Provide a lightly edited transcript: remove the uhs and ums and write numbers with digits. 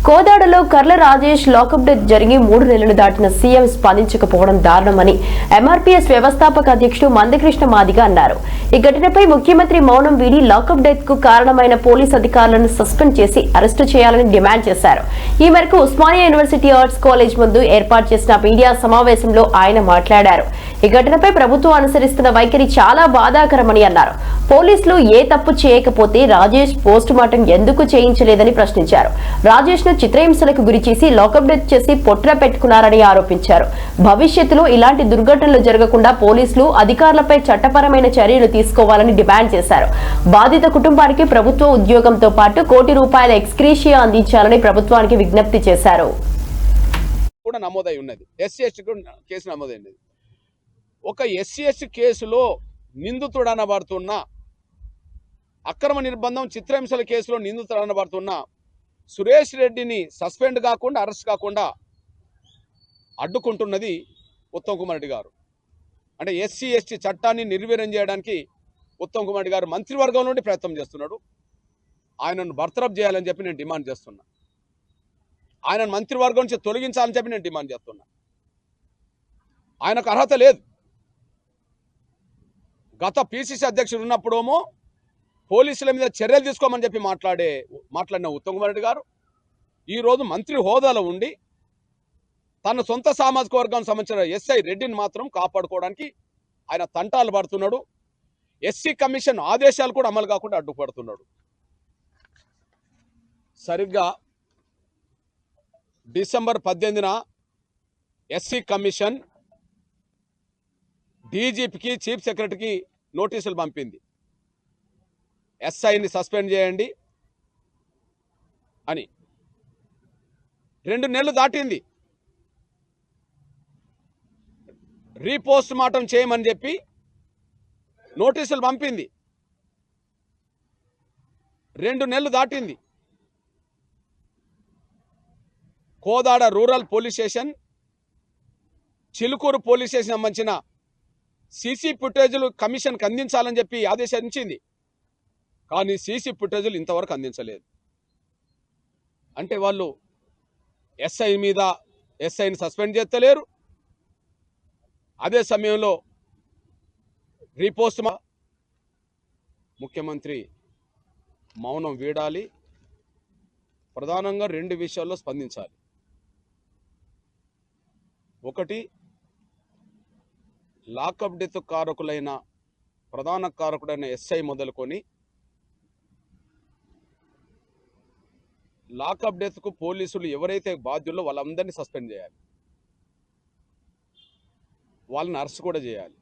కోదాడలో కర్ల Rajesh lockup death జరిగి 3 నెలలు దాటిన సీఎం స్పందించకపోవడం దారుణమని ఎంఆర్పీఎస్ వ్యవస్థాపక అధ్యక్షుడు మందకృష్ణ మాదిగ అన్నారు. ఈ ఘటనపై ముఖ్యమంత్రి మౌనం వీడి లాకప్ డెత్ కు కారణమైన పోలీస్ అధికారులను సస్పెండ్ చేసి అరెస్టు చేయాలని డిమాండ్ చేశారు. ఈ మేరకు ఉస్మానియా యూనివర్సిటీ ఆర్ట్స్ కాలేజ్ ముందు ఏర్పాటు చేసిన మీడియా సమావేశంలో ఆయన మాట్లాడారు. ఈ ఘటనపై ప్రభుత్వం అనుసరిస్తున్న వైఖరి చాలా బాధాకరమని అన్నారు. పోలీసులు ఏ తప్పు చేయకపోతే రాజేష్ పోస్ట్ మార్టం ఎందుకు చేయించలేదని ప్రశ్నించారు. రాజేష్ ను చిత్రహింసలకు గురి చేసి లాకప్ డెత్ చేసి పొట్ర పెట్టుకున్నారని ఆరోపించారు. భవిష్యత్తులో ఇలాంటి దుర్ఘటనలు జరగకుండా పోలీసులు అధికారులపై చట్టపరమైన చర్యలు తీసుకోవాలని డిమాండ్ చేశారు. బాధిత కుటుంబానికి ప్రభుత్వ ఉద్యోగంతో పాటు ₹1 కోటి ఎక్స్గ్రేషియా అందించాలని ప్రభుత్వానికి విజ్ఞప్తి చేశారు. ఒక ఎస్సీ కేసులో నిందితుడనబడుతున్న అక్రమ నిర్బంధం చిత్రహింసల కేసులో నిందితుడనబడుతున్న సురేష్ రెడ్డిని సస్పెండ్ కాకుండా అరెస్ట్ కాకుండా అడ్డుకుంటున్నది ఉత్తమ్ కుమార్ రెడ్డి గారు. అంటే ఎస్సీ చట్టాన్ని నిర్వీర్యం చేయడానికి ఉత్తమ్ కుమార్ రెడ్డి గారు మంత్రివర్గం నుండి ప్రయత్నం చేస్తున్నాడు. ఆయనను బర్తరఫ్ చేయాలని చెప్పి నేను డిమాండ్ చేస్తున్నా. ఆయనను మంత్రివర్గం నుంచి తొలగించాలని చెప్పి నేను డిమాండ్ చేస్తున్నా. ఆయనకు అర్హత లేదు. గత పిసిసి అధ్యక్షుడు ఉన్నప్పుడేమో పోలీసుల మీద చర్యలు తీసుకోమని చెప్పి మాట్లాడిన ఉత్తమ్ కుమార్ రెడ్డి గారు ఈరోజు మంత్రి హోదాలో ఉండి తన సొంత సామాజిక వర్గానికి సంబంధించిన ఎస్ఐ రెడ్డిని మాత్రం కాపాడుకోవడానికి ఆయన తంటాలు పడుతున్నాడు. ఎస్సీ కమిషన్ ఆదేశాలు కూడా అమలు కాకుండా అడ్డుపడుతున్నాడు. సరిగ్గా డిసెంబర్ 18న ఎస్సీ కమిషన్ డీజీపీకి చీఫ్ సెక్రటరీకి నోటీసులు పంపింది. ఎస్ఐని సస్పెండ్ చేయండి అని. 2 నెలలు దాటింది. రీపోస్ట్ మార్టం చేయమని చెప్పి నోటీసులు పంపింది. 2 నెలలు దాటింది. Kodad rural police station, Chilkur police station సంబంధించిన సీసీ ఫుటేజీలు కమిషన్కి అందించాలని చెప్పి ఆదేశించింది. కానీ సీసీ ఫుటేజీలు ఇంతవరకు అందించలేదు. అంటే వాళ్ళు ఎస్ఐని సస్పెండ్ చేస్తలేరు. అదే సమయంలో రీపోస్ట్ ముఖ్యమంత్రి మౌనం వీడాలి. ప్రధానంగా 2 విషయాల్లో స్పందించాలి. ఒకటి, లాకప్ డెత్ ప్రధాన కారకుడైన ఎస్ఐ మొదలుకొని లాకప్ డెత్కు పోలీసులు ఎవరైతే బాధ్యుల్లో వాళ్ళందరినీ సస్పెండ్ చేయాలి. వాళ్ళని అరెస్ట్ కూడా చేయాలి.